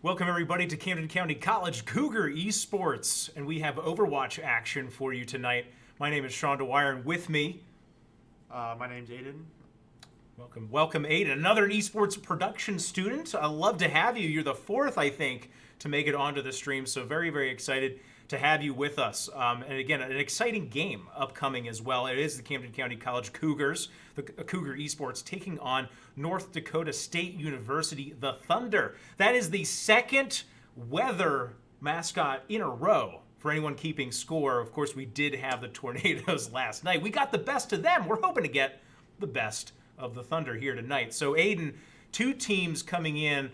Welcome, everybody, to Camden County College Cougar Esports, and we have Overwatch action for you tonight. My name is Sean Dwyer, and with me, my name's Aiden. Welcome, Aiden, another esports production student. I love to have you. You're the fourth, I think, to make it onto the stream, so very, very excited to have you with us. And again, an exciting game upcoming as well. It is the Camden County College Cougars, the Cougar Esports, taking on North Dakota State University, the Thunder. That is the second weather mascot in a row. For anyone keeping score, of course, we did have the Tornadoes last night. We got the best of them. We're hoping to get the best of the Thunder here tonight. So, Aiden, two teams coming in,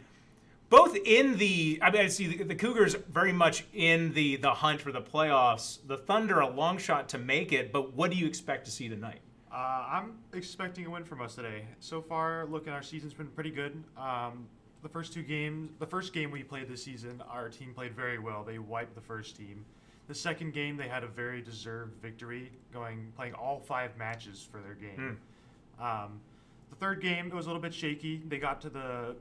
both in the, I see the Cougars very much in the hunt for the playoffs. The Thunder, a long shot to make it, but what do you expect to see tonight? I'm expecting a win from us today. So far, look, our season's been pretty good. The first game we played this season, our team played very well. They wiped the first team. The second game, they had a very deserved victory, playing all 5 matches for their game. The third game, it was a little bit shaky. They got to the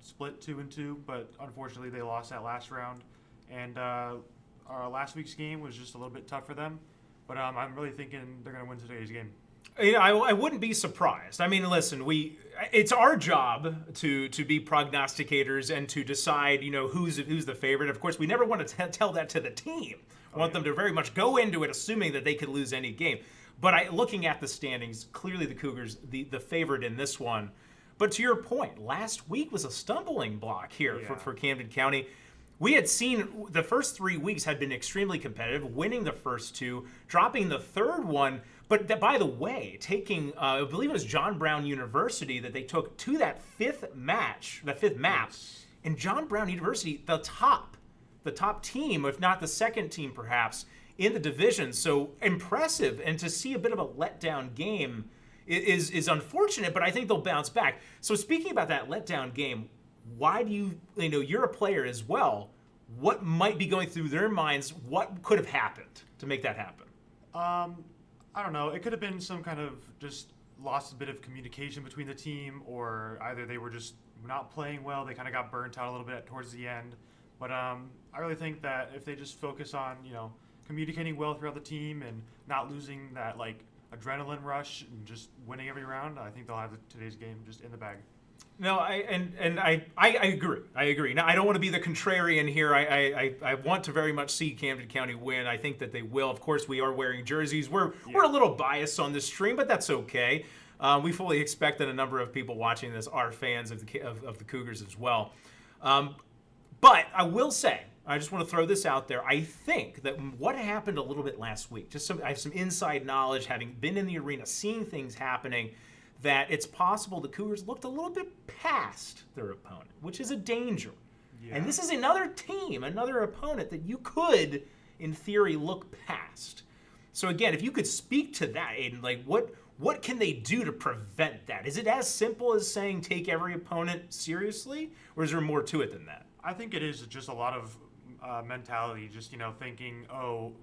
split 2-2, but unfortunately they lost that last round. And our last week's game was just a little bit tough for them. But I'm really thinking they're going to win today's game. You know, I wouldn't be surprised. I mean, listen, it's our job to be prognosticators and to decide, who's the favorite. Of course, we never want to tell that to the team. I want them to very much go into it assuming that they could lose any game. But looking at the standings, clearly the Cougars the favorite in this one. But to your point, last week was a stumbling block here for Camden County. We had seen the first 3 weeks had been extremely competitive, winning the first 2, dropping the third one. But by the way, taking, I believe it was John Brown University that they took to that fifth map. Yes. And John Brown University, the top team, if not the second team perhaps, in the division. So impressive. And to see a bit of a letdown game is unfortunate, but I think they'll bounce back. So speaking about that letdown game, why do you're a player as well. What might be going through their minds? What could have happened to make that happen? I don't know. It could have been some kind of just lost a bit of communication between the team, or either they were just not playing well. They kind of got burnt out a little bit towards the end. But I really think that if they just focus on, communicating well throughout the team and not losing that adrenaline rush and just winning every round, I think they'll have today's game just in the bag. No, I agree. I agree. Now, I don't want to be the contrarian here. I want to very much see Camden County win. I think that they will. Of course, we are wearing jerseys. We're a little biased on this stream, but that's okay. We fully expect that a number of people watching this are fans of the Cougars as well. But I will say, I just want to throw this out there. I think that what happened a little bit last week, I have some inside knowledge, having been in the arena, seeing things happening, that it's possible the Cougars looked a little bit past their opponent, which is a danger. Yeah. And this is another team, another opponent that you could, in theory, look past. So again, if you could speak to that, Aiden, what can they do to prevent that? Is it as simple as saying take every opponent seriously, or is there more to it than that? I think it is just a lot of mentality, just thinking,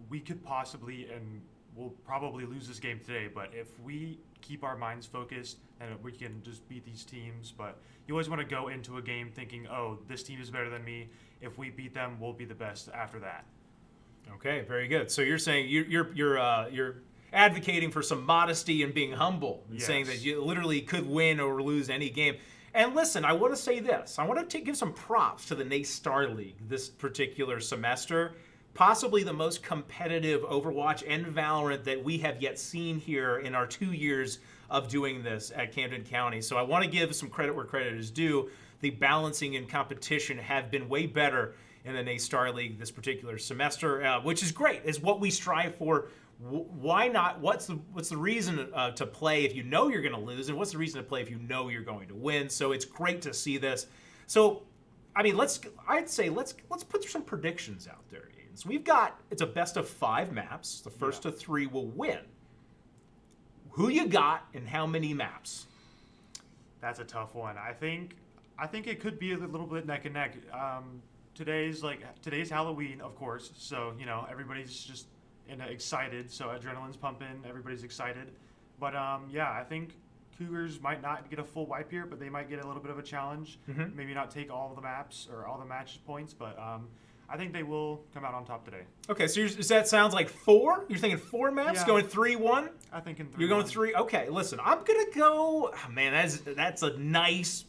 we could possibly and we'll probably lose this game today, but if we keep our minds focused and we can just beat these teams. But you always want to go into a game thinking, this team is better than me. If we beat them, we'll be the best after that. Okay, very good. So you're saying you're advocating for some modesty and being humble, and saying that you literally could win or lose any game. And listen, I want to say this. I want to give some props to the NACE Star League this particular semester. Possibly the most competitive Overwatch and Valorant that we have yet seen here in our 2 years of doing this at Camden County. So I want to give some credit where credit is due. The balancing and competition have been way better in the NACE Star League this particular semester, which is great. Is what we strive for. Why not? What's the reason to play if you know you're going to lose, and what's the reason to play if you know you're going to win? So it's great to see this. So, I mean, let's put some predictions out there. So it's a best of 5 maps. The first of 3 will win. Who you got and how many maps? That's a tough one. I think it could be a little bit neck and neck. Today's Halloween, of course. So everybody's just excited. So adrenaline's pumping. Everybody's excited. But I think Cougars might not get a full wipe here, but they might get a little bit of a challenge. Maybe not take all of the maps or all the match points, but I think they will come out on top today. Okay, so that sounds like 4? You're thinking 4 maps, Yeah. going 3-1? I think in 3. You're going 3? Okay, listen, I'm gonna go. Oh, man, that's a nice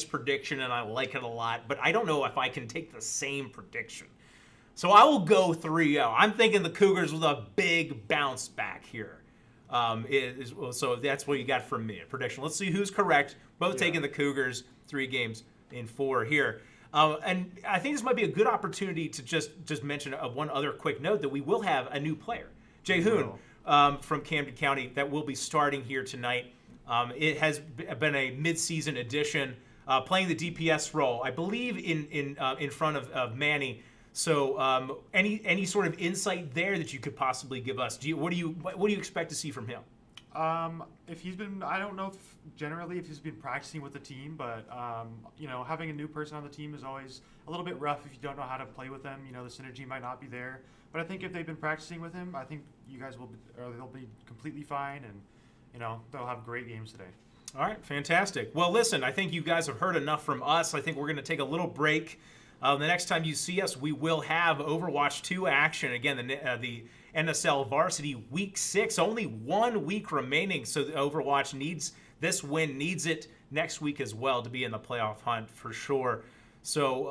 prediction, and I like it a lot. But I don't know if I can take the same prediction. So I will go 3-0. I'm thinking the Cougars with a big bounce back here. So that's what you got from me, a prediction. Let's see who's correct. Both taking the Cougars 3 games in 4 here. And I think this might be a good opportunity to just mention one other quick note that we will have a new player, Jay Hoon, from Camden County, that will be starting here tonight. It has been a mid-season addition, playing the DPS role, I believe, in front of Manny. So, any sort of insight there that you could possibly give us? What do you expect to see from him? If he's been, I don't know if he's been practicing with the team, but having a new person on the team is always a little bit rough if you don't know how to play with them. The synergy might not be there. But I think if they've been practicing with him, I think you guys they'll be completely fine, and they'll have great games today. All right, fantastic. Well, listen, I think you guys have heard enough from us. I think we're going to take a little break. The next time you see us, we will have Overwatch 2 action. Again, the NSL Varsity Week 6. Only 1 week remaining, so the Overwatch needs this win, needs it next week as well to be in the playoff hunt for sure. So,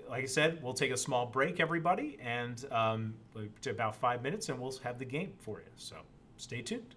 like I said, we'll take a small break, everybody, and about 5 minutes, and we'll have the game for you. So stay tuned.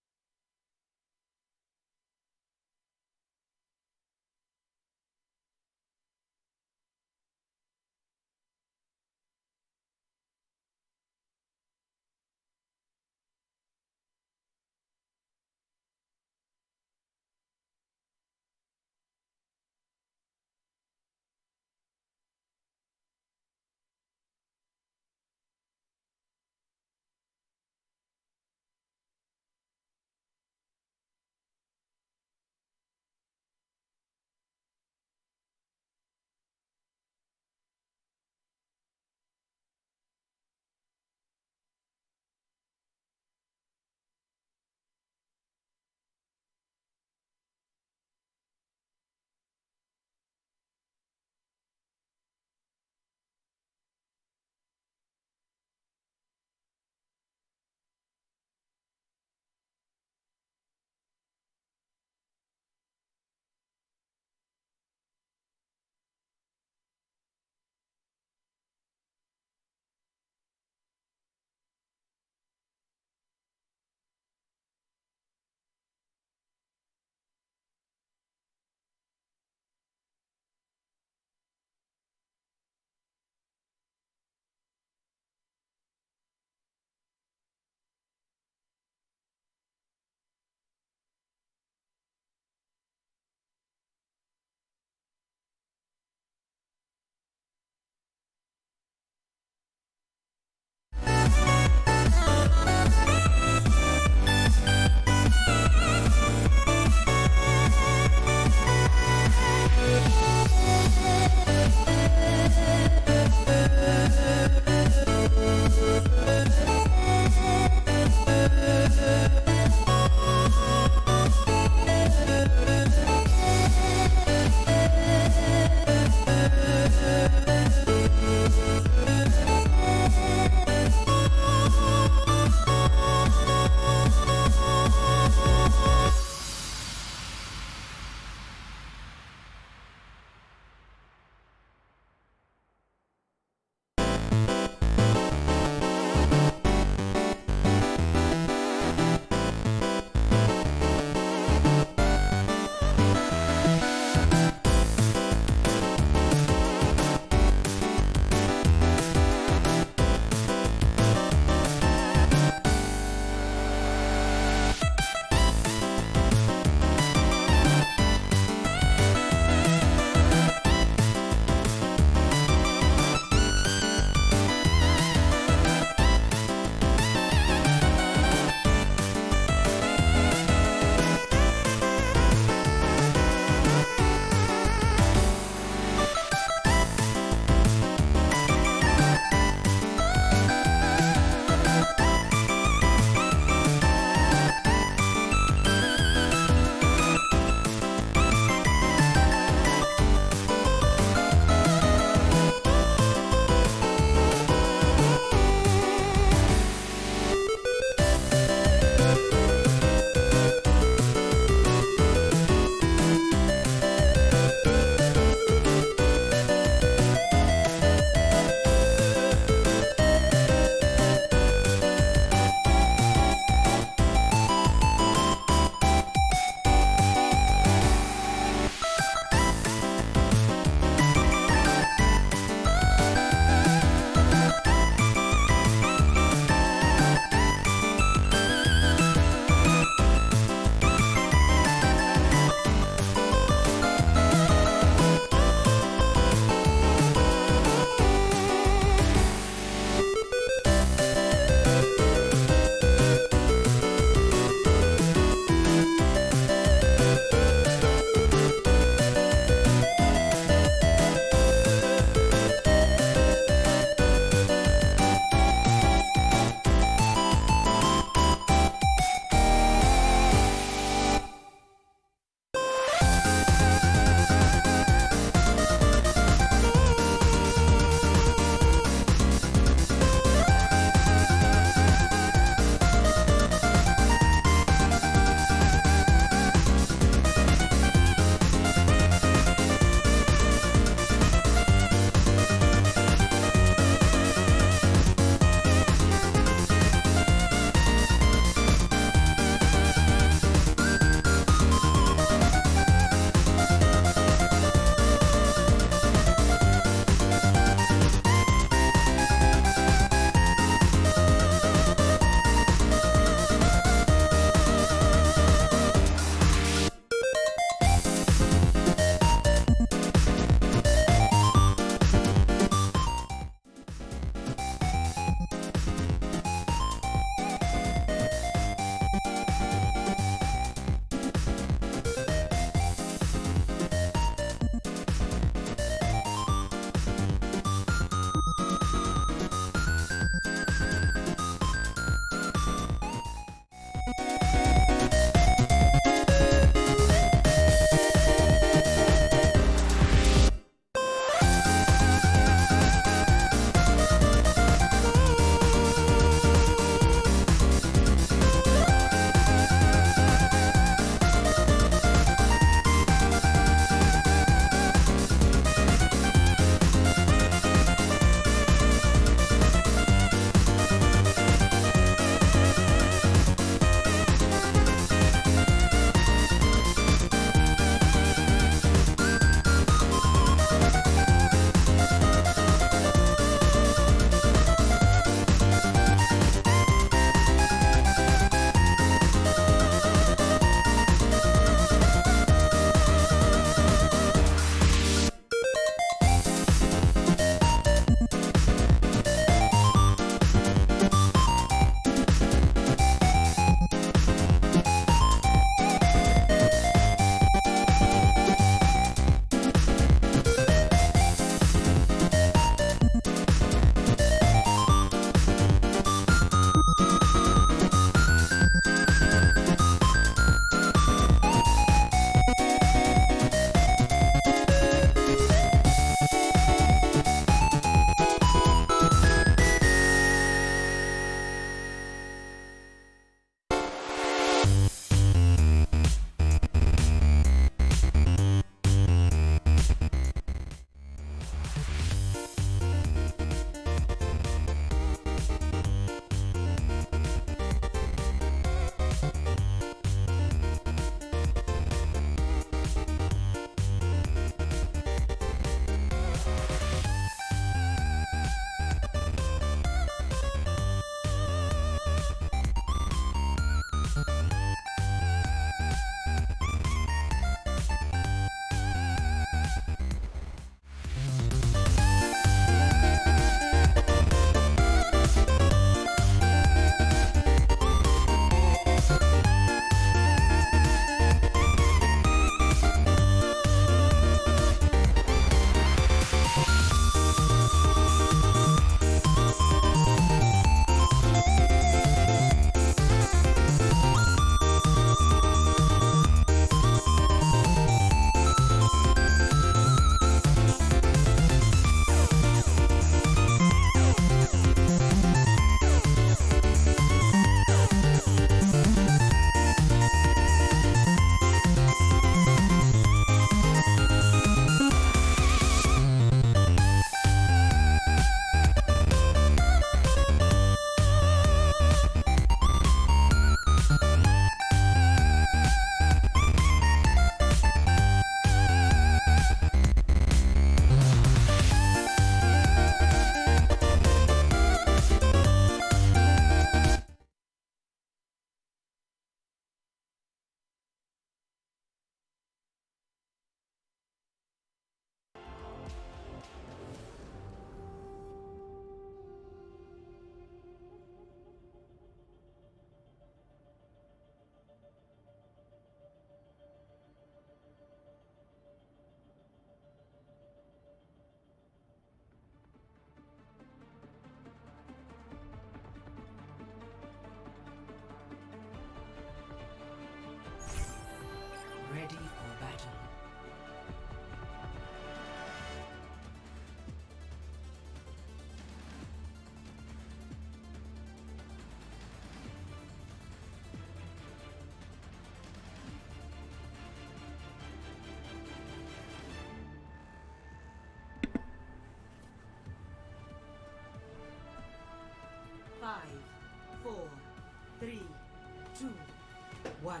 One.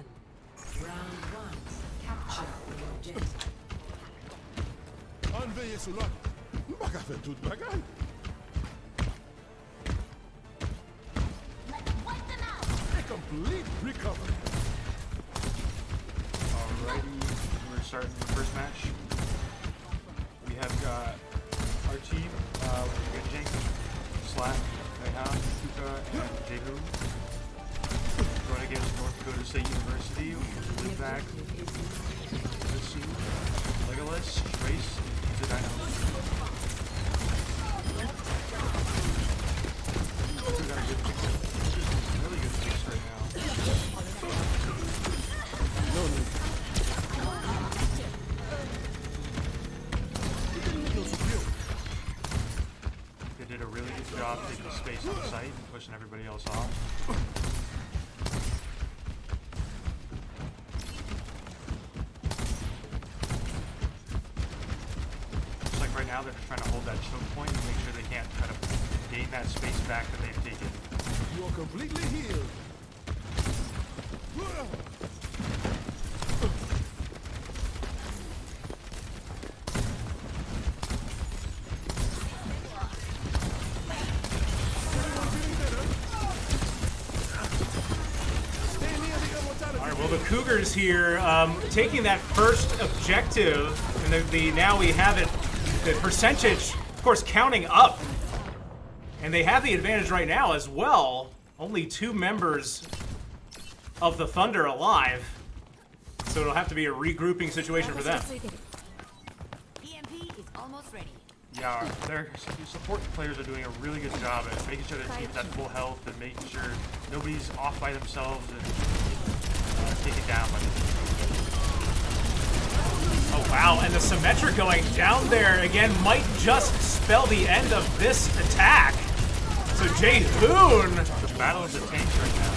Round one. Capture the objective. Enveye sou lot. Baka fe tout bagay. A complete recovery. Alrighty, we're starting the first match. We have got our team, we've got Jink, Slack, Rayhan, Dakota, and Jehu. Going against North Dakota State University, live back, Varsity, Legolas, Trace, and Dino. We've got a good pick. Really good picks right now. No need. They did a really good job taking space on the site and pushing everybody else off. Looks like right now they're just trying to hold that choke point and make sure they can't kind of gain that space back that they've taken. You are completely healed. Alright, well the Cougars here taking that first objective, and now we have it, the percentage, of course, counting up. And they have the advantage right now as well. Only 2 members of the Thunder alive. So it'll have to be a regrouping situation for them. EMP is almost ready. Yeah, their support players are doing a really good job at making sure their team's at full health and making sure nobody's off by themselves and taken down by the Oh wow, and the Symmetra going down there again might just spell the end of this attack. So Jay-Hoon, The battle of the tanks right now.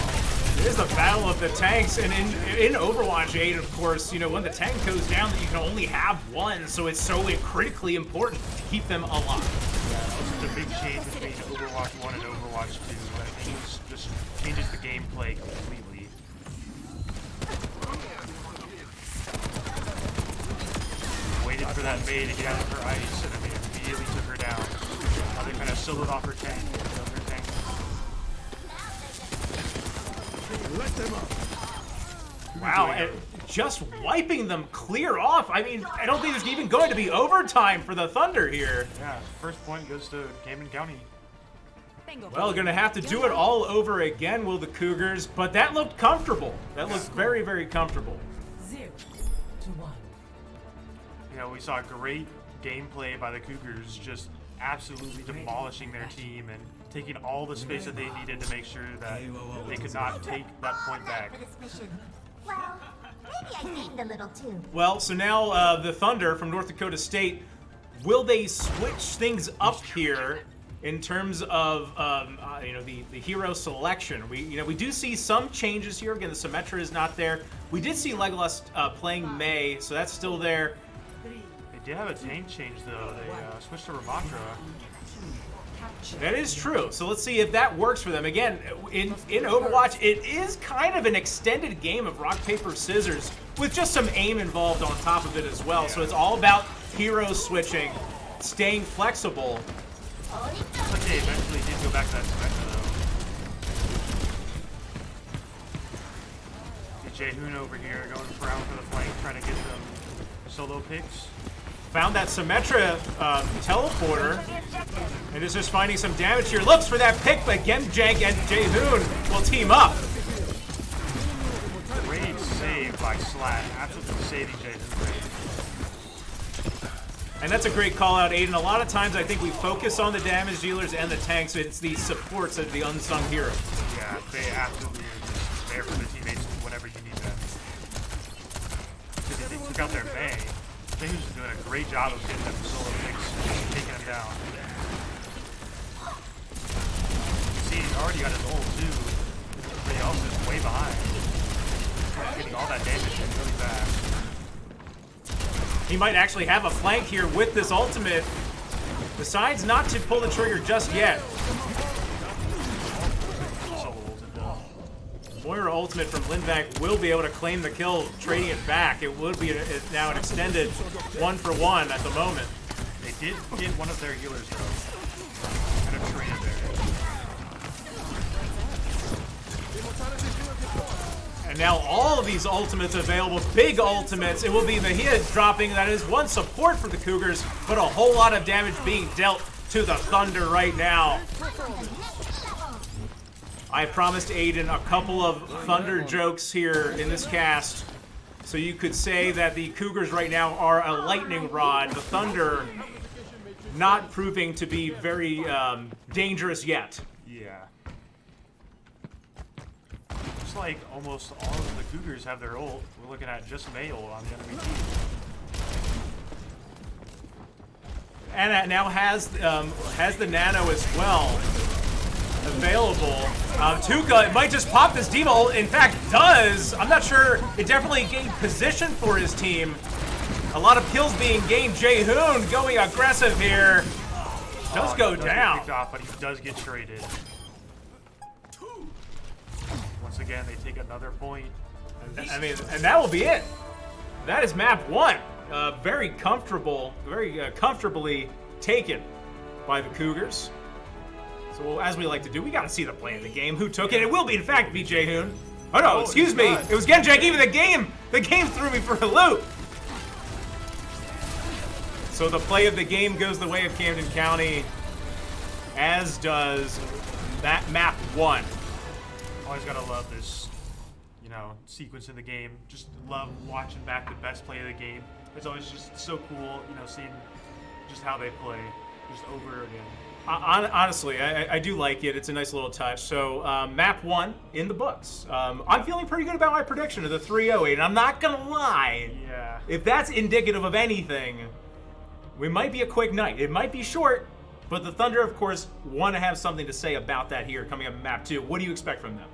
it is the battle of the tanks, and in Overwatch 8, of course, you know, when the tank goes down, you can only have one, so it's so critically important to keep them alive. It's a big change between Overwatch 1 and Overwatch 2. I think it just changes the gameplay completely. Waited for that Mei to get out of her ice, and then they immediately took her down. Now they kind of soloed off her tank. Her tank. Let them up. Wow, and just wiping them clear off. I mean, I don't think there's even going to be overtime for the Thunder here. Yeah, first point goes to Camden County. Well, gonna have to do it all over again, will the Cougars, but that looked comfortable. That looked very, very comfortable. 0 to 1. You know, we saw great gameplay by the Cougars, just absolutely demolishing their team and taking all the space that they needed to make sure that they could not take that point back. Well, maybe I gained a little too. Well, so now the Thunder from North Dakota State, will they switch things up here in terms of you know, the hero selection? We do see some changes here. Again, the Symmetra is not there. We did see Legolas playing Mei, so that's still there. They did have a tank change though. They switched to Ramatra. That is true. So let's see if that works for them. Again, in Overwatch, it is kind of an extended game of rock, paper, scissors with just some aim involved on top of it as well. So it's all about hero switching, staying flexible. Looks like they eventually did go back to that Symmetra though. Jay-Hoon over here going around for the flank, trying to get them solo picks. Found that Symmetra teleporter, and is just finding some damage here. Looks for that pick, but again, Jank and Jay-Hoon will team up. Great save by Slack, absolutely saving Jay-Hoon. And that's a great call out, Aiden. A lot of times I think we focus on the damage dealers and the tanks, but it's the supports of the unsung heroes. Yeah, they absolutely are just there for their teammates whenever you need them. They took out their Mei. Jay-Hoon's doing a great job of getting them solo picks, taking them down. You see, he's already got his ult too. Everybody else is way behind. Getting all that damage in really fast. He might actually have a flank here with this ultimate. Decides not to pull the trigger just yet. Solo ulted though. Moira ultimate from Lindback will be able to claim the kill, trading it back. It would be now an extended 1-for-1 at the moment. They did get one of their healers though. Kind of traded there. And now all of these ultimates available, big ultimates. It will be the hit dropping. That is one support for the Cougars, but a whole lot of damage being dealt to the Thunder right now. I promised Aiden a couple of Thunder jokes here in this cast. So you could say that the Cougars right now are a lightning rod. The Thunder not proving to be very dangerous yet. Yeah. Looks like almost all of the Cougars have their ult. We're looking at just Mayo on the enemy team. And now has the Nano as well available. Tuca might just pop this Diva ult. In fact, does. I'm not sure. It definitely gained position for his team. A lot of kills being gained. Jaehoon going aggressive here. Does go Get down. picked off, but he does get traded. Once again, they take another point. I mean, and that will be it. That is map 1. Very comfortable, very comfortably taken by the Cougars. So as we like to do, we got to see the play of the game. Who took it? It will be, in fact, be Jaehoon. Oh no, excuse me. It was Genjak. Even the game threw me for a loop. So the play of the game goes the way of Camden County, as does that map 1. Always gotta love this, sequence in the game. Just love watching back the best play of the game. It's always just so cool, seeing just how they play, just over again. Honestly, I do like it. It's a nice little touch. So map 1 in the books. I'm feeling pretty good about my prediction of the 308, and I'm not gonna lie. Yeah. If that's indicative of anything, we might be a quick night. It might be short, but the Thunder, of course, want to have something to say about that here coming up in map 2. What do you expect from them?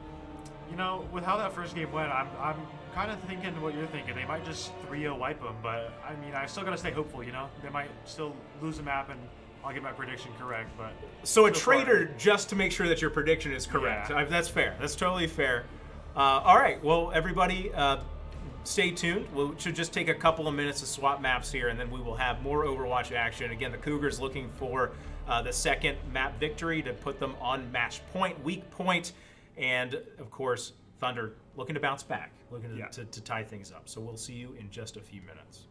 With how that first game went, I'm kind of thinking what you're thinking. They might just 3-0 wipe them, but I mean, I still gotta stay hopeful. They might still lose the map, and I'll get my prediction correct. But so a trader just to make sure that your prediction is correct. Yeah. That's fair. That's totally fair. All right. Well, everybody, stay tuned. We should just take a couple of minutes to swap maps here, and then we will have more Overwatch action. Again, the Cougars looking for the second map victory to put them on match point, weak point, and of course, Thunder looking to bounce back, looking to tie things up. So we'll see you in just a few minutes.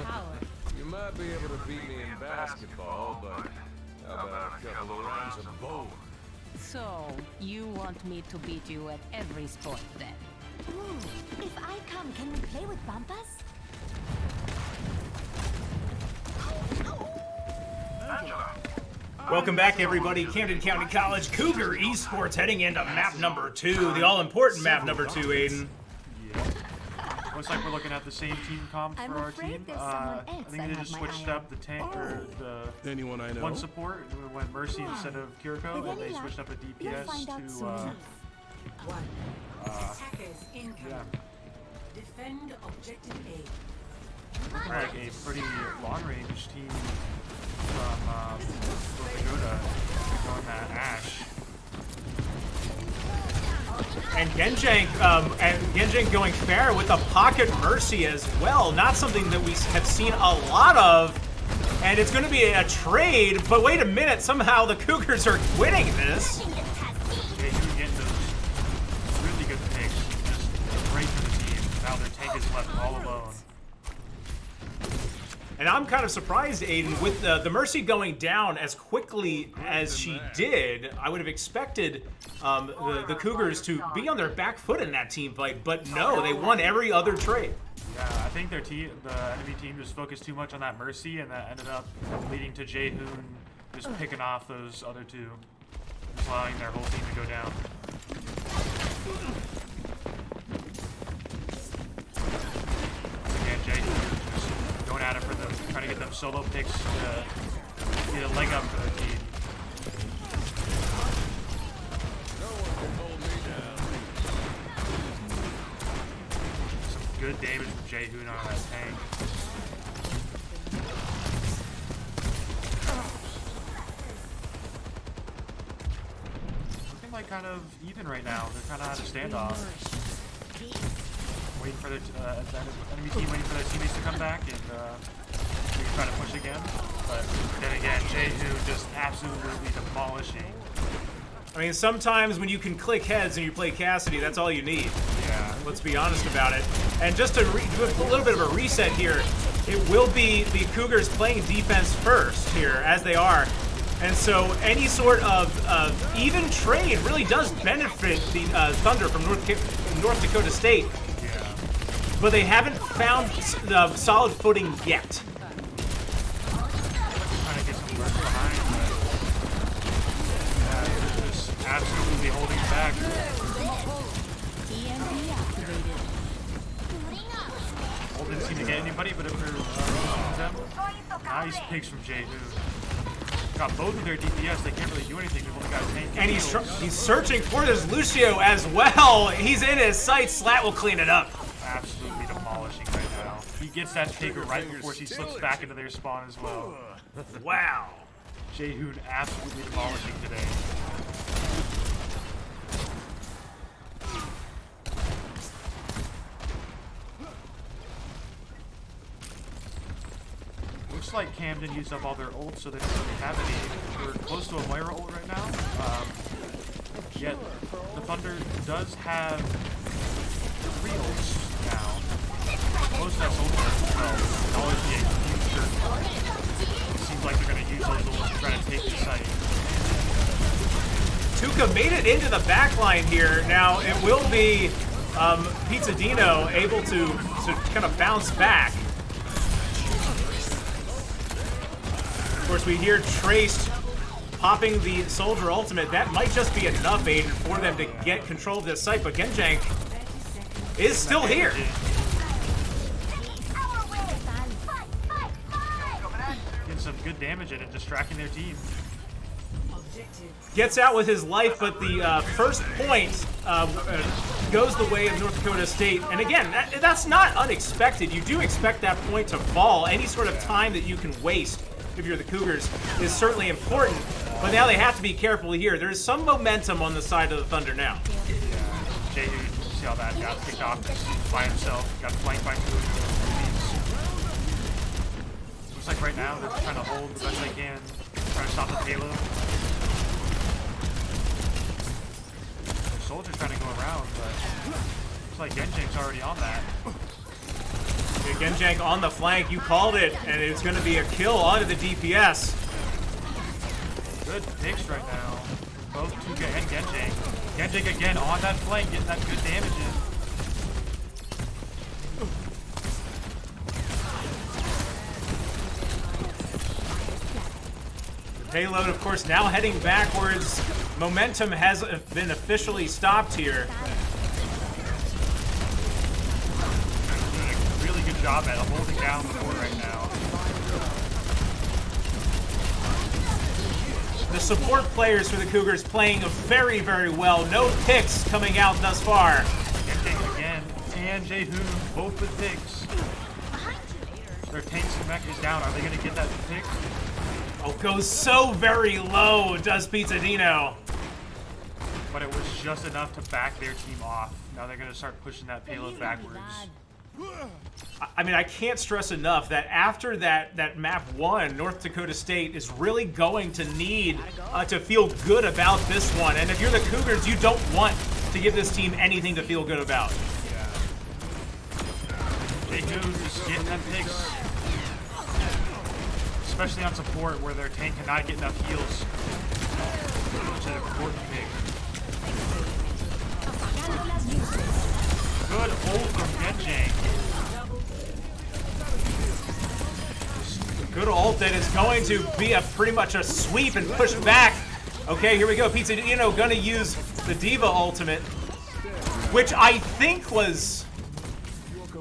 power. You might be able to beat me in basketball, but how about a couple of rounds of bowling? So, you want me to beat you at every sport then? Ooh, if I come, can we play with Bumpus? Welcome back, everybody. Camden County College Cougar Esports heading into map number 2, the all-important map number 2, Aiden. Yeah. Looks like we're looking at the same team comp I'm for our afraid team. there's someone I else think I they have just my switched eye up the tank or the Anyone I know? one support. We went Mercy instead of Kiriko, With and any they luck, switched up a you'll DPS find out to soon. Attackers incoming. yeah, Defend objective A. looking like a pretty long-range team from Dakota on that Ash. And Genjang going fair with a pocket Mercy as well. Not something that we have seen a lot of. And it's going to be a trade, but wait a minute, somehow the Cougars are winning this. Yeah, you get those really good picks, just great for the team. Now their tank is left all alone. And I'm kind of surprised, Aiden, with the Mercy going down as quickly as she did. I would have expected the Cougars to be on their back foot in that team fight, but no, they won every other trade. Yeah, I think their team, the enemy team, just focused too much on that Mercy, and that ended up leading to Jaehoon just picking off those other two, just allowing their whole team to go down. Again, Jaehoon just going at it for them, trying to get them solo picks to get a leg up for their team. No one can hold me down. Some good damage from Jaehoon on that tank. Looking like kind of even right now. They're kind of at a standoff. Waiting for their enemy team, waiting for their teammates to come back and maybe try to push again. But then again, Jaehoon just absolutely demolishing. I mean, sometimes when you can click heads and you play Cassidy, that's all you need. Yeah. Let's be honest about it. And just to do a little bit of a reset here, it will be the Cougars playing defense first here, as they are. And so any sort of even trade really does benefit the Thunder from North Dakota State. Yeah. But they haven't found the solid footing yet. Trying to get some work behind, but yeah, just absolutely holding back. EMP activated. Hold didn't seem to get anybody, but if they're them, nice picks from Jaehoon. Got both of their DPS, they can't really do anything. They've only got a tank. And he's searching for this Lucio as well. He's in his sight. Slat will clean it up. Absolutely demolishing right now. He gets that taker right before she slips back into their spawn as well. Wow. Jaehoon absolutely demolishing today. Looks like Camden used up all their ults, so they don't really have any. We're close to a Moira ult right now. Yet the Thunder does have 3 ults now. Close to that ultimate as well. It'll always be a huge circle. It seems like they're going to use those ults to try to take the site. Tuca made it into the back line here. Now it will be Pizzadino able to kind of bounce back. Of course, we hear Trace popping the Soldier ultimate. That might just be enough, Aiden, for them to get control of this site, but Genjang is still here. Getting some good damage in it, distracting their team. Gets out with his life, but the first point goes the way of North Dakota State. And again, that's not unexpected. You do expect that point to fall. Any sort of time that you can waste if you're the Cougars is certainly important. But now they have to be careful here. There's some momentum on the side of the Thunder now. Jaehoon, see how that got picked off by himself. Got flanked by 2 Looks like right now they're trying to hold the best they can. Trying to stop the payload. The Soldier's trying to go around, but looks like Genjang's already on that. Big Genjank on the flank. You called it, and it's going to be a kill onto the DPS. Good picks right now. Both Tuka and Genjank. Genjank again on that flank, getting that good damage in. The payload, of course, now heading backwards. Momentum has been officially stopped here. Really good job at holding down the fort right now. The support players for the Cougars playing very, very well. No picks coming out thus far. Genjank again, and Jaehoon, both with picks. Their tank mech is down. Are they going to get that pick? Oh, goes so very low, does Pizzadino. But it was just enough to back their team off. Now they're going to start pushing that payload backwards. I mean, I can't stress enough that after that map 1, North Dakota State is really going to need to feel good about this one. And if you're the Cougars, you don't want to give this team anything to feel good about. Yeah. Jaehoon just getting them picks. Especially on support where their tank cannot get enough heals. Which is an important pick. Good ult from Genjank. Good ult that is going to be pretty much a sweep and push back. Okay, here we go. Pizzadino gonna use the Diva ultimate, which I think was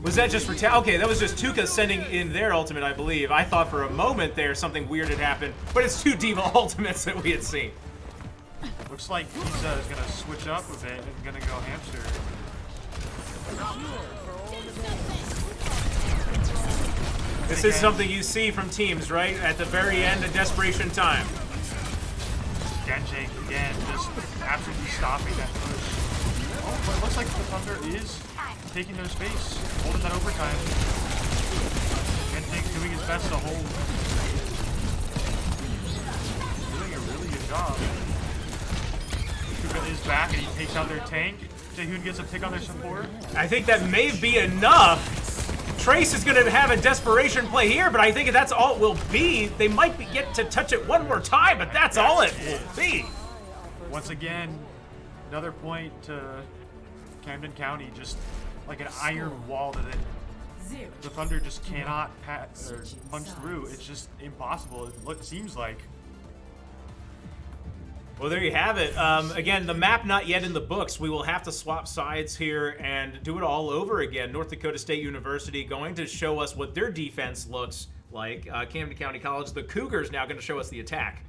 that just for okay, that was just Tuka sending in their ultimate, I believe. I thought for a moment there something weird had happened, but it's 2 Diva ultimates that we had seen. Looks like Pizza is gonna switch up a bit and gonna go hamster. This is something you see from teams, right? At the very end of desperation time. Genjank again, just absolutely stopping that push. Oh, but it looks like the Thunder is taking their space, holding that overtime. Genjank doing his best to hold. Doing a really good job. Tuka is back and he takes out their tank. Jaehoon gets a pick on their support. I think that may be enough. Trace is going to have a desperation play here, but I think that's all it will be. They might get to touch it one more time, but that's all it will be. Once again, another point to Camden County, just like an iron wall that the Thunder just cannot punch through. It's just impossible. It seems like. Well, there you have it. Again, the map not yet in the books. We will have to swap sides here and do it all over again. North Dakota State University going to show us what their defense looks like. Camden County College, the Cougars now going to show us the attack.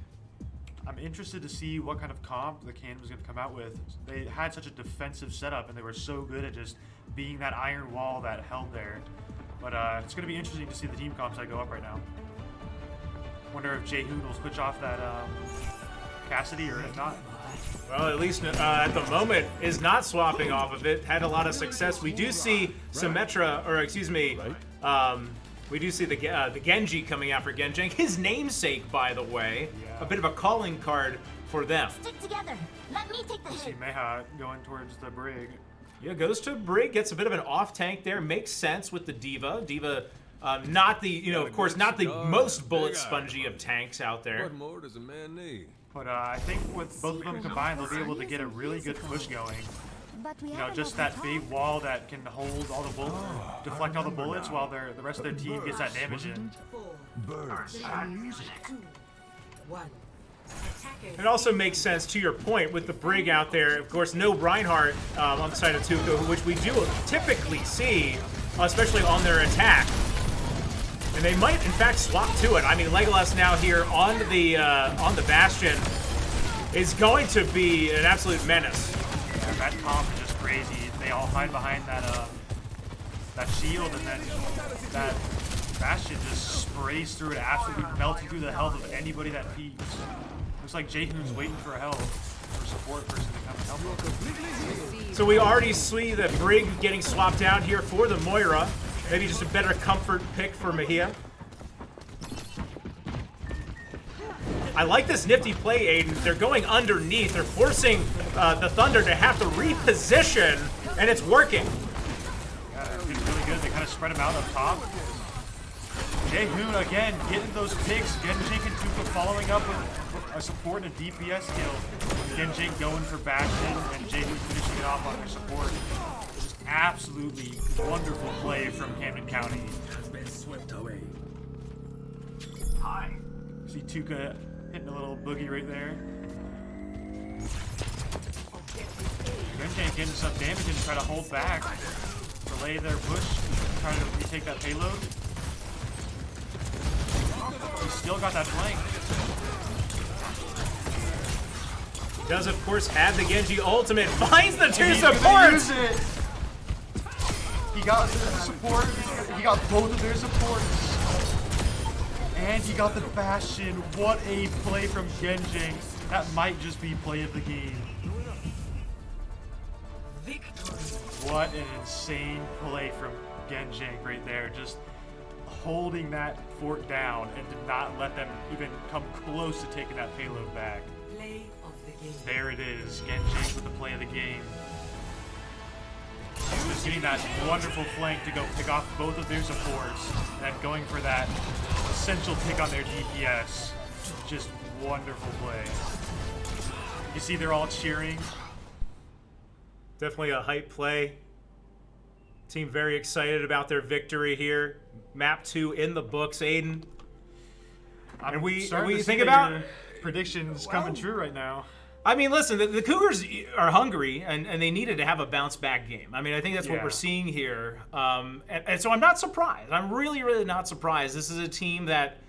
I'm interested to see what kind of comp the Can was going to come out with. They had such a defensive setup, and they were so good at just being that iron wall that held there. But it's going to be interesting to see the team comps that go up right now. Wonder if Jaehoon will switch off that Cassidy, or if not. Well, at least at the moment is not swapping off of it. Had a lot of success. We do see Symmetra, or excuse me, we do see the Genji coming out for Genjank. His namesake, by the way, a bit of a calling card for them. Stick together. Let me take the See hit. Meha going towards the Brig. Yeah, goes to Brig, gets a bit of an off tank there. Makes sense with the Diva. Diva, not the, of course, not the most bullet spongy of tanks out there. What more does a man need? But I think with both of them combined, they'll be able to get a really good push going. But we Just that big wall that can hold all the bullets, deflect all the bullets while the rest of their team gets that damage in. It also makes sense, to your point, with the Brig out there. Of course, no Reinhardt on the side of Tuka, which we do typically see, especially on their attack. And they might, in fact, swap to it. I mean, Legolas now here on the Bastion is going to be an absolute menace. Yeah, that comp is just crazy. They all hide behind that shield, and then that Bastion just sprays through it, absolutely melting through the health of anybody that peeks. Looks like Jaehoon's waiting for a help, for a support person to come and help him. So we already see the Brig getting swapped out here for the Moira. Maybe just a better comfort pick for Mejia. I like this nifty play, Aiden. They're going underneath. They're forcing the Thunder to have to reposition, and it's working. Yeah, it's really good. They kind of spread him out up top. Jaehoon again getting those picks. Genjing and Tuka following up with a support and a DPS kill. Genjing going for Bastion and Jaehoon finishing it off on their support. Just absolutely wonderful play from Camden County. Hi. See Tuka hitting a little boogie right there. Genjing getting some damage and try to hold back. Relay their push, trying to retake that payload. He's still got that flank. Does, of course, have the Genji ultimate. Finds the two He's gonna supports! use it. He got the support. He got both of their supports. And he got the Bastion. What a play from Genjing. That might just be play of the game. What an insane play from Genjing right there. Just holding that fort down and did not let them even come close to taking that payload back. Play of the game. There it is. Genjing with the play of the game. Just getting that wonderful flank to go pick off both of their supports and going for that essential pick on their DPS. Just wonderful play. You see they're all cheering. Definitely a hype play. Team very excited about their victory here. Map 2 in the books, Aiden. And we think think about predictions coming true right now. I mean, listen, the Cougars are hungry, and they needed to have a bounce-back game. I mean, I think that's what we're seeing here. And so I'm not surprised. I'm really, really not surprised. This is a team that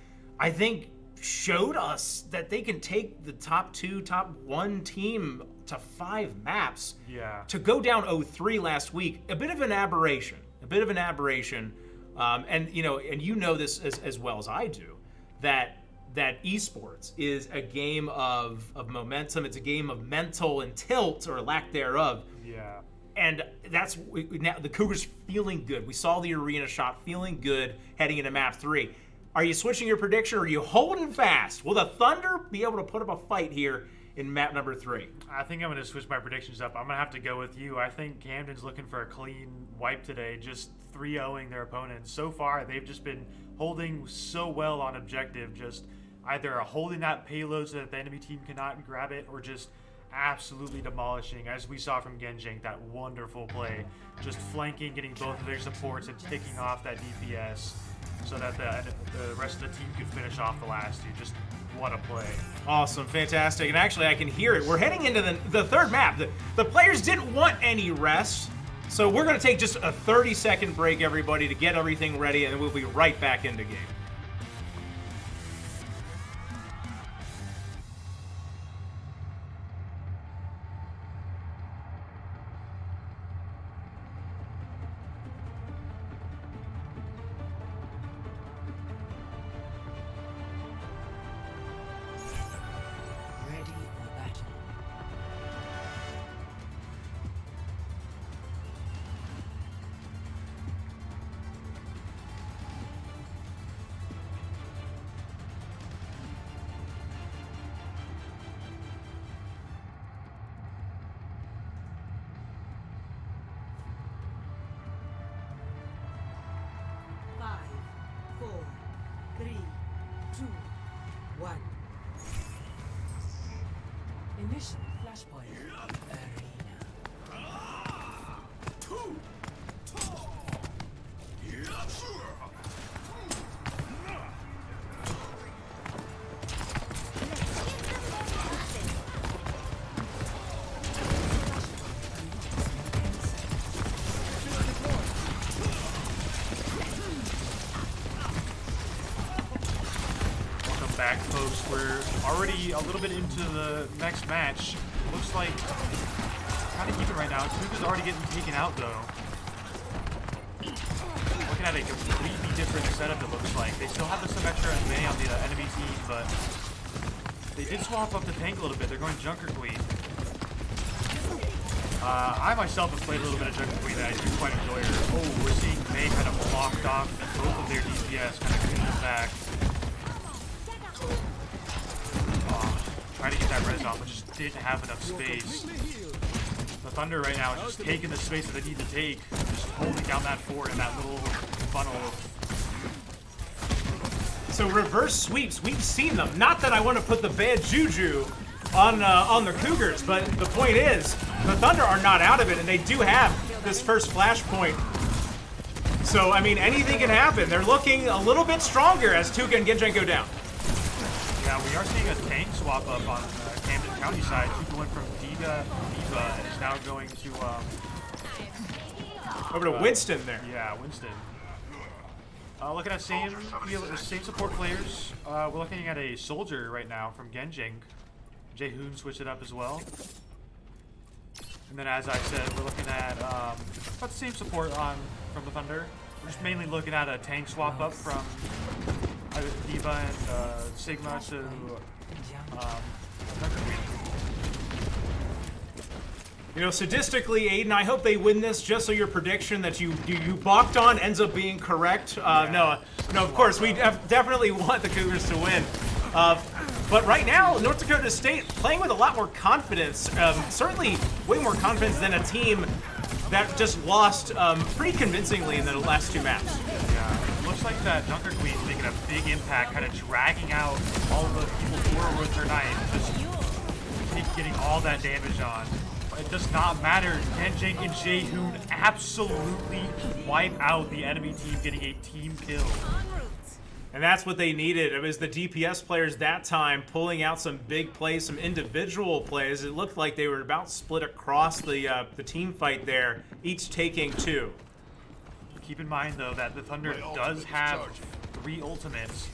I think showed us that they can take the top 2, top 1 team to 5 maps. Yeah. To go down 0-3 last week, a bit of an aberration. And you know this as well as I do, that esports is a game of momentum. It's a game of mental and tilt or lack thereof. Yeah. And that's now the Cougars feeling good. We saw the arena shot feeling good heading into map 3. Are you switching your prediction or are you holding fast? Will the Thunder be able to put up a fight here in map number 3? I think I'm going to switch my predictions up. I'm going to have to go with you. I think Camden's looking for a clean wipe today, just 3-0ing their opponents. So far, they've just been holding so well on objective, just either holding that payload so that the enemy team cannot grab it or just absolutely demolishing, as we saw from Genjing, that wonderful play. Just flanking, getting both of their supports and picking off that DPS so that the rest of the team could finish off the last two. Just what a play. Awesome, fantastic. And actually, I can hear it. We're heading into the third map. The players didn't want any rest, so we're going to take just a 30-second break, everybody, to get everything ready, and then we'll be right back into game. Ready for battle. Five, 4, 3, 2, 1. Initial flashpoint arena. Welcome back, folks. We're already a little bit into the next match. Looks like kind of even right now. Tuka's already getting taken out, though. Looking at a completely different setup, it looks like. They still have some extra MA on the enemy team, but they did swap up the tank a little bit. They're going Junker Queen. I myself have played a little bit of Junker Queen that I do quite enjoy her. Oh, we're seeing May kind of blocked off both of their DPS, kind of cleaning them back. Trying to get that res off, but just didn't have enough space. The Thunder right now is just taking the space that they need to take, just holding down that fort in that little funnel. So reverse sweeps, we've seen them. Not that I want to put the bad juju on the Cougars, but the point is, the Thunder are not out of it, and they do have this first flashpoint. So, I mean, anything can happen. They're looking a little bit stronger as Tuca and Genjang go down. Yeah, we are seeing a tank swap up on Camden County side. Tuca went from Diva and is now going to Over to Winston there. yeah, Winston. Looking at same support players. We're looking at a soldier right now from Genjang. Jaehoon switched it up as well. And then, as I said, we're looking at about the same support from the Thunder. We're just mainly looking at a tank swap up from Diva and Sigma to Thunder Queen. You know, sadistically, Aiden, I hope they win this just so your prediction that you balked on ends up being correct. No, of course, we definitely want the Cougars to win. But right now, North Dakota State playing with a lot more confidence, certainly way more confidence than a team that just lost pretty convincingly in the last two maps. Yeah, it looks like that Dunker Queen's making a big impact, kind of dragging out all the people forward with their knife, just getting all that damage on. It does not matter. Genjang and Jaehoon absolutely wipe out the enemy team, getting a team kill. And that's what they needed. It was the DPS players that time pulling out some big plays, some individual plays. It looked like they were about split across the team fight there, each taking 2. Keep in mind, though, that the Thunder does have 3 ultimates,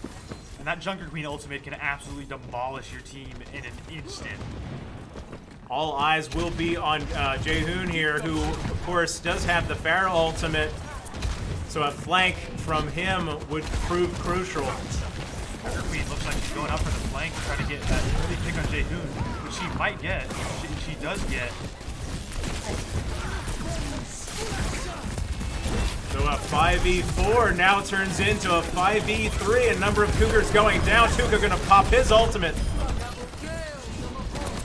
and that Junker Queen ultimate can absolutely demolish your team in an instant. All eyes will be on Jaehoon here, who, of course, does have the Pharah ultimate. So a flank from him would prove crucial. Junker Queen looks like she's going up for the flank to try to get that early pick on Jaehoon, which she might get. She does get. So a 5v4 now turns into a 5v3. A number of Cougars going down. Tuca gonna pop his ultimate.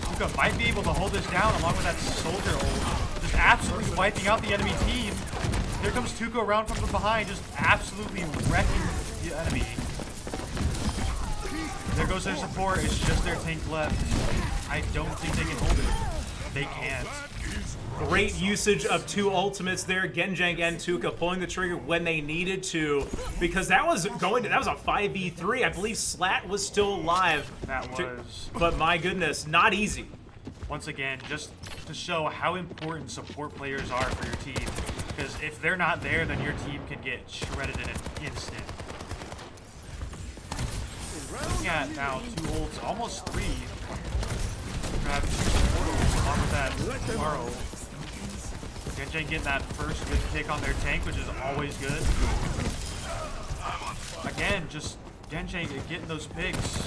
Tuca might be able to hold this down along with that soldier ult. Just absolutely wiping out the enemy team. Here comes Tuca around from behind, just absolutely wrecking the enemy. There goes their support. It's just their tank left. I don't think they can hold it. They can't. Great usage of 2 ultimates there. Genjang and Tuca pulling the trigger when they needed to, because that was a 5v3. I believe Slat was still alive. That was. But my goodness, not easy. Once again, just to show how important support players are for your team. Because if they're not there, then your team can get shredded in an instant. Looking at now 2 ults, almost 3. We're gonna have 2 support ults along with that Tomorrow. Genjang getting that first good kick on their tank, which is always good. Again, just Genjang getting those picks.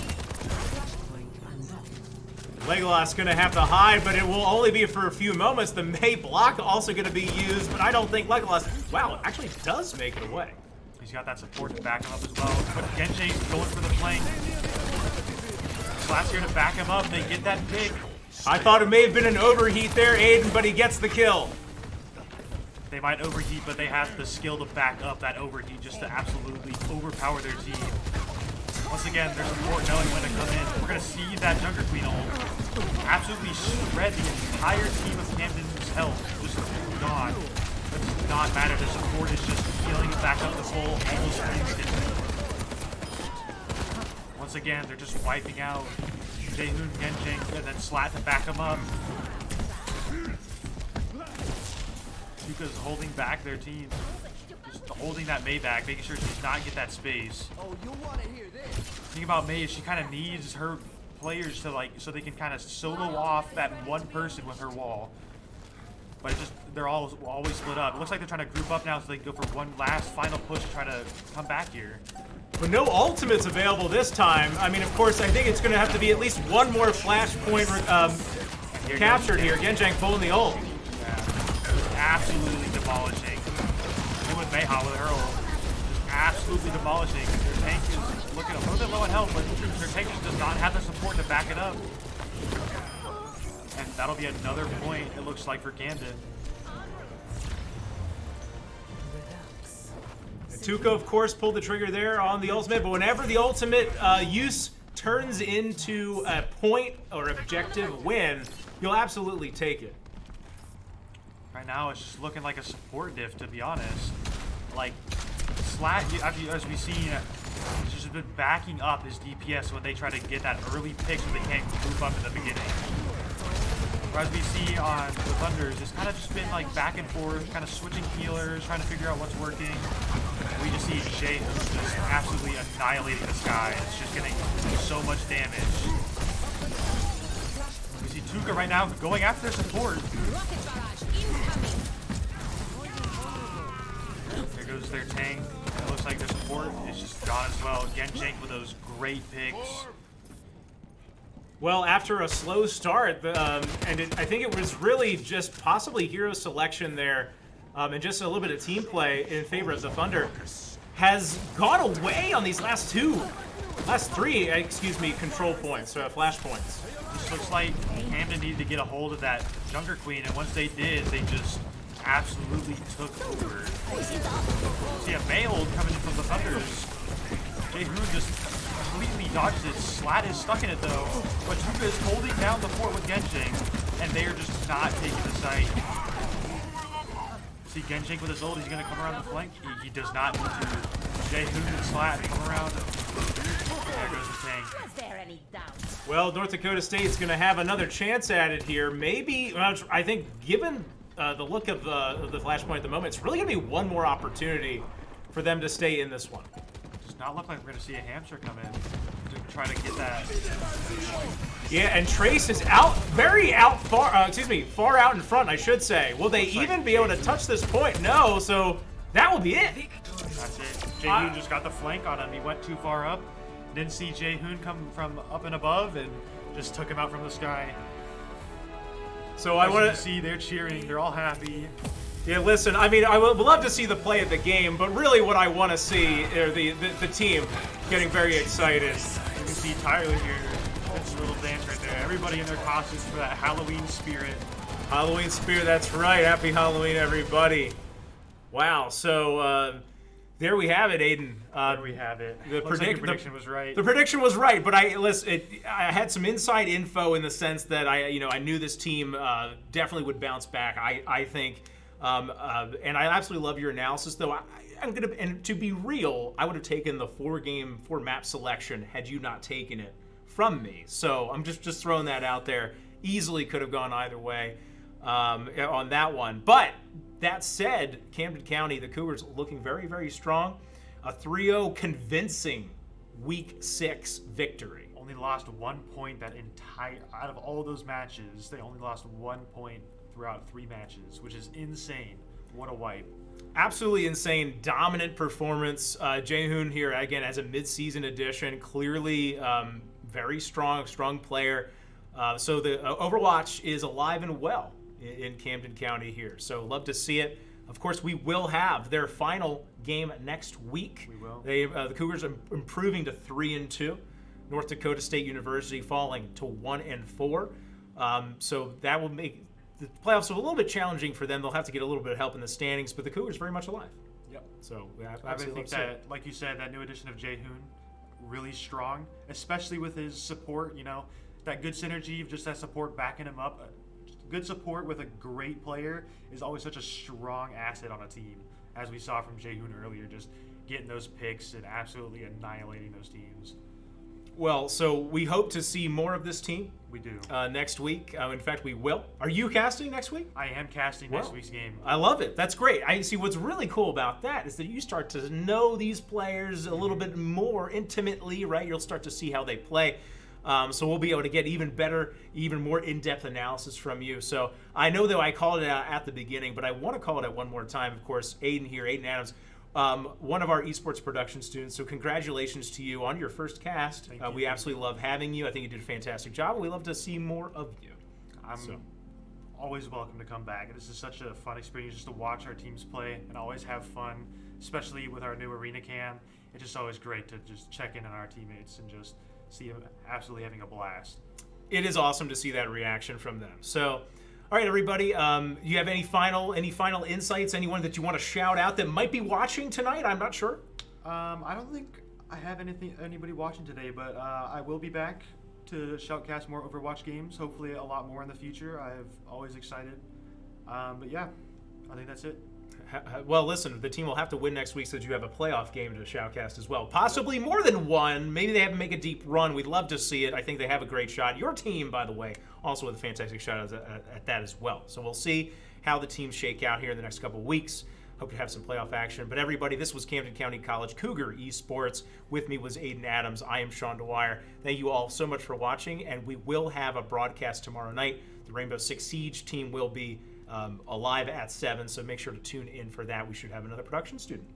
Legolas gonna have to hide, but it will only be for a few moments. The May block also gonna be used, but I don't think Legolas, wow, actually does make it away. He's got that support to back him up as well. But Genjang going for the flank. Slat's here to back him up. They get that pick. I thought it may have been an overheat there, Aiden, but he gets the kill. They might overheat, but they have the skill to back up that overheat just to absolutely overpower their team. Once again, their support knowing when to come in. We're going to see that Junker Queen ult absolutely shred the entire team of Camden's health. Just gone. It does not matter. The support is just healing it back up the full almost instantly. Once again, they're just wiping out Jaehoon, Genjang, and then Slat to back them up. Tuca's holding back their team. Just holding that May back, making sure she does not get that space. Oh, you want to hear this? The thing about May is she kind of needs her players to so they can kind of solo off that one person with her wall. But they're always split up. It looks like they're trying to group up now so they can go for one last final push to try to come back here. But no ultimates available this time. I mean, of course, I think it's going to have to be at least one more flashpoint captured here. Genjang pulling the ult. Yeah. Absolutely demolishing. And with Mayha with her ult, just absolutely demolishing. Their tank is looking a little bit low on health, but their tank just does not have the support to back it up. And that'll be another point, it looks like, for Camden. Tuca, of course, pulled the trigger there on the ultimate, but whenever the ultimate use turns into a point or objective win, you'll absolutely take it. Right now, it's just looking like a support diff, to be honest. Like, Slat, as we see, he's just been backing up his DPS when they try to get that early pick so they can't group up in the beginning. Whereas we see on the Thunders, it's kind of just been like back and forth, kind of switching healers, trying to figure out what's working. We just see Jay just absolutely annihilating this guy. It's just getting so much damage. We see Tuca right now going after their support. There goes their tank. It looks like their support is just gone as well. Genjink with those great picks. Well, after a slow start, I think it was really just possibly hero selection there, and just a little bit of team play in favor of the Thunder, has gone away on these last three, control points, flash points. This looks like Camden needed to get a hold of that Junker Queen, and once they did, they just absolutely took over. See a Veiled coming in from the Thunders. Jaehoon just completely dodges it. Slat is stuck in it though, but Tuca is holding down the fort with Genjink, and they are just not taking the site. See Genjink with his ult, he's gonna come around the flank. He does not need to. Jaehoon and Slat come around. There goes the tank. Is there any doubt? Well, North Dakota State's going to have another chance at it here. Maybe, I think, given the look of the flashpoint at the moment, it's really going to be one more opportunity for them to stay in this one. Does not look like we're going to see a hamster come in to try to get that. Yeah, and Trace is far out in front, I should say. Will they even be able to touch this point? No, so that will be it. That's it. Jaehoon just got the flank on him. He went too far up. Didn't see Jaehoon come from up and above and just took him out from the sky. So I want to see they're cheering. They're all happy. Yeah, listen, I mean, I would love to see the play of the game, but really what I want to see are the team getting very excited. You can see Tyler here. That's a little dance right there. Everybody in their costumes for that Halloween spirit. Halloween spirit, that's right. Happy Halloween, everybody. Wow, so there we have it, Aiden. There we have it. The prediction was right. The prediction was right, but I had some inside info in the sense that I knew this team definitely would bounce back. I think, and I absolutely love your analysis, though. And to be real, I would have taken the 4-map selection had you not taken it from me. So I'm just throwing that out there. Easily could have gone either way on that one, but. That said, Camden County, the Cougars looking very, very strong. A 3-0 convincing Week 6 victory. Only lost 1 point out of all those matches. They only lost 1 point throughout 3 matches, which is insane. What a wipe. Absolutely insane, dominant performance. Jaehoon here, again, as a mid-season addition, clearly very strong player. So the Overwatch is alive and well in Camden County here. So love to see it. Of course, we will have their final game next week. We will. The Cougars are improving to 3-2. North Dakota State University falling to 1-4. So that will make the playoffs a little bit challenging for them. They'll have to get a little bit of help in the standings, but the Cougars very much alive. Yep. So I think that, like you said, that new addition of Jaehoon, really strong, especially with his support. That good synergy of just that support backing him up. Good support with a great player is always such a strong asset on a team, as we saw from Jaehoon earlier, just getting those picks and absolutely annihilating those teams. Well, so we hope to see more of this team. We do. Next week. In fact, we will. Are you casting next week? I am casting next week's game. I love it. That's great. I see what's really cool about that is that you start to know these players a little bit more intimately, right? You'll start to see how they play. So we'll be able to get even better, even more in-depth analysis from you. So I know that I called it out at the beginning, but I want to call it out one more time. Of course, Aiden here, Aiden Adams, one of our esports production students. So congratulations to you on your first cast. We absolutely love having you. I think you did a fantastic job, and we love to see more of you. I'm always welcome to come back. This is such a fun experience just to watch our teams play and always have fun, especially with our new arena cam. It's just always great to just check in on our teammates and just see them absolutely having a blast. It is awesome to see that reaction from them. So, All right, everybody. You have any final insights? Anyone that you want to shout out that might be watching tonight? I'm not sure. I don't think I have anybody watching today, but I will be back to shoutcast more Overwatch games. Hopefully, a lot more in the future. I'm always excited. But yeah, I think that's it. Well, listen, the team will have to win next week so that you have a playoff game to shoutcast as well. Possibly more than one. Maybe they have to make a deep run. We'd love to see it. I think they have a great shot. Your team, by the way, also with a fantastic shot at that as well. So we'll see how the teams shake out here in the next couple of weeks. Hope to have some playoff action. But everybody, this was Camden County College Cougar Esports. With me was Aiden Adams. I am Sean Dwyer. Thank you all so much for watching, and we will have a broadcast tomorrow night. The Rainbow Six Siege team will be alive at 7, so make sure to tune in for that. We should have another production student.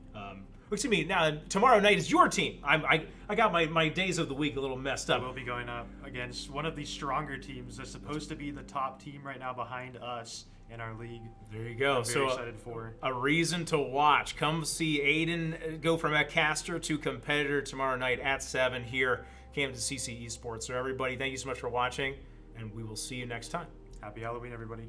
Excuse me, now tomorrow night is your team. I got my days of the week a little messed up. We'll be going up against one of the stronger teams that's supposed to be the top team right now behind us in our league. There you go. I'm very excited for a reason to watch. Come see Aiden go from a caster to competitor tomorrow night at 7 here, Camden CC Esports. So everybody, thank you so much for watching, and we will see you next time. Happy Halloween, everybody.